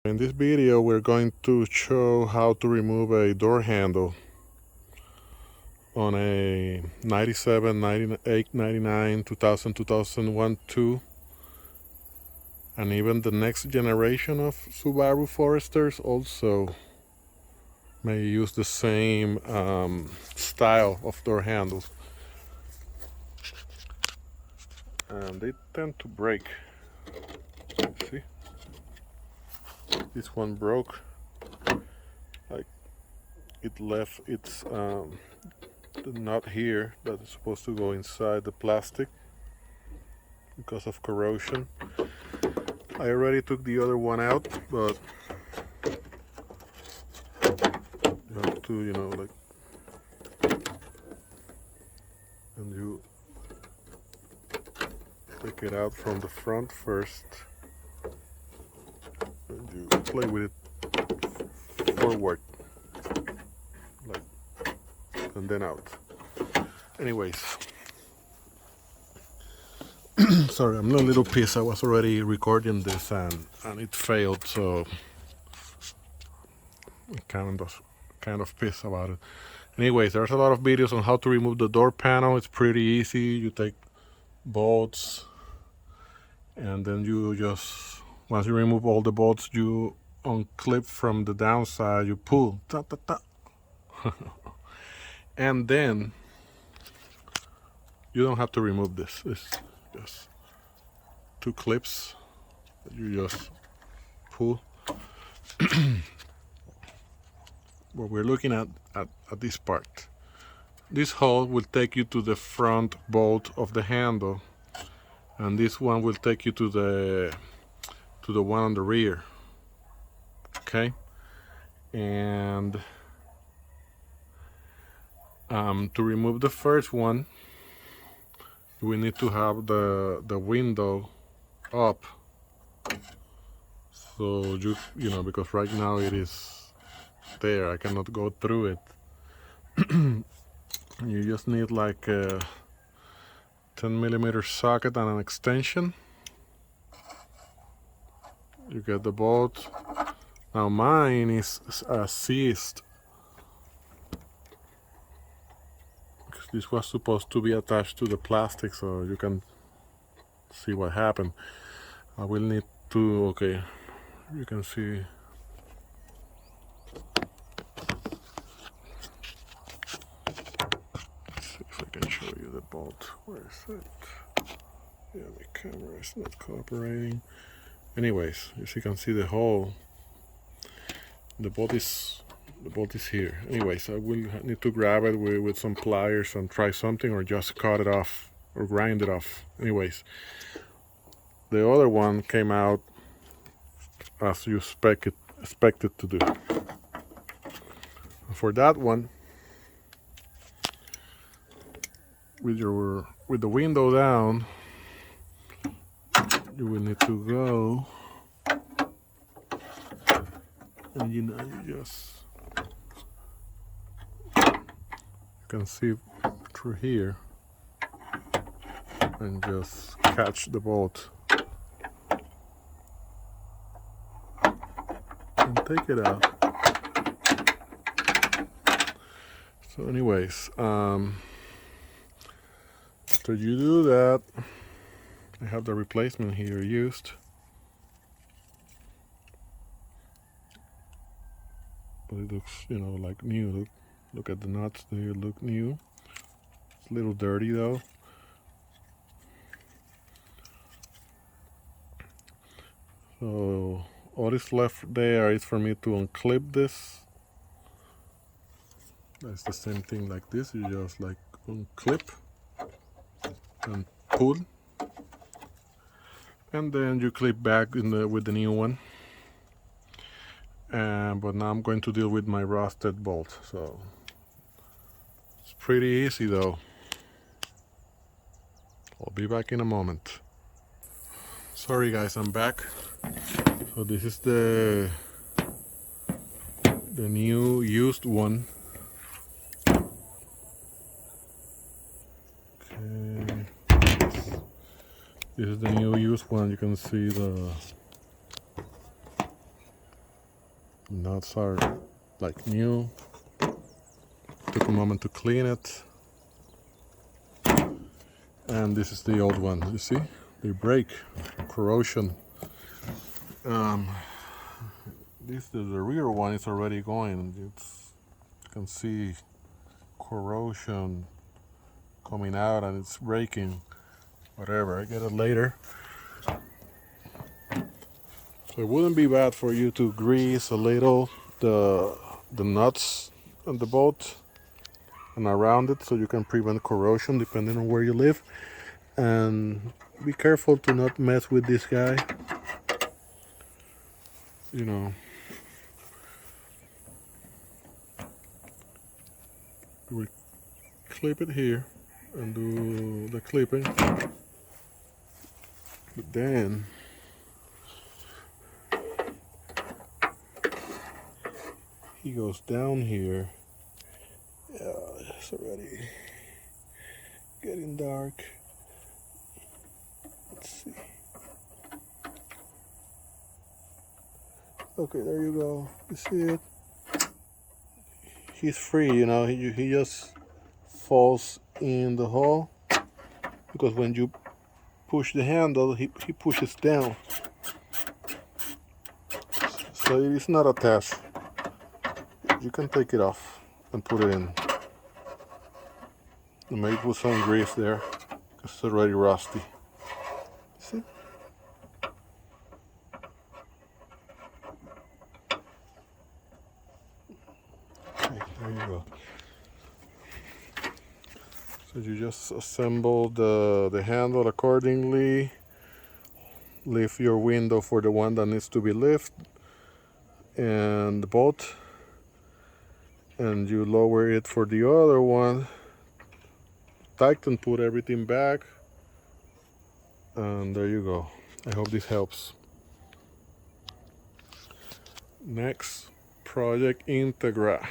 In this video we're going to show how to remove a door handle on a 97, 98, 99, 2000, 2001, 2 and even the next generation of Subaru Foresters also may use the same style of door handles, and they tend to break. See, this one broke, like it left its the nut here that is supposed to go inside the plastic because of corrosion. I already took the other one out, but you have to, like, and you take it out from the front first, and you play with it forward, like, and then out. Anyways, sorry, I'm a little pissed. I was already recording this and it failed, so I'm kind of pissed about it. Anyways, there's a lot of videos on how to remove the door panel. It's pretty easy. You take bolts, and then you just, once you remove all the bolts, you unclip from the downside, you pull, ta, ta, ta. And then you don't have to remove this. It's just two clips that you just pull. What we're looking at this part. This hole will take you to the front bolt of the handle, and this one will take you to the one on the rear. Okay, and to remove the first one, we need to have the window up. So you know, because right now it is there, I cannot go through it. You just need like a 10mm socket and an extension. You get the bolt. Now mine is seized because this was supposed to be attached to the plastic, so you can see what happened. I will need to, okay, you can see. Let's see if I can show you the bolt. Where is it? Yeah, my camera is not cooperating. Anyways, as you can see the hole, the bolt is here. Anyways, I will need to grab it with some pliers and try something, or just cut it off or grind it off. Anyways, the other one came out as you expect it to do. For that one, with the window down, you will need to go, and you just, you can see through here, and just catch the bolt and take it out. So anyways, after you do that, I have the replacement here used. But it looks, like new. Look at the nuts, they look new. It's a little dirty though. So all that's left there is for me to unclip this. That's the same thing like this. You just like unclip and pull, and then you clip back with the new one. But now I'm going to deal with my rusted bolt. So it's pretty easy though. I'll be back in a moment. Sorry guys, I'm back. So this is the new used one. Okay. This is the new used one. You can see Nuts are like new. Took a moment to clean it. And this is the old one. You see? They break. Corrosion. This the rear one is already going. You can see corrosion coming out and it's breaking. Whatever, I get it later. So it wouldn't be bad for you to grease a little the nuts on the bolt and around it so you can prevent corrosion depending on where you live. And be careful to not mess with this guy. You know, we clip it here and do the clipping. But then he goes down here. Yeah, it's already getting dark. Let's see. Okay, there you go. You see it? He's free, you know. He just falls in the hole because when you push the handle, he pushes down. So it is not attached. You can take it off and put it in. And maybe put some grease there because it's already rusty. See? Okay, there you go. So you just assemble the handle accordingly. Lift your window for the one that needs to be lifted and the bolt, and you lower it for the other one. Tighten, put everything back, and there you go. I hope this helps. Next, Project Integra.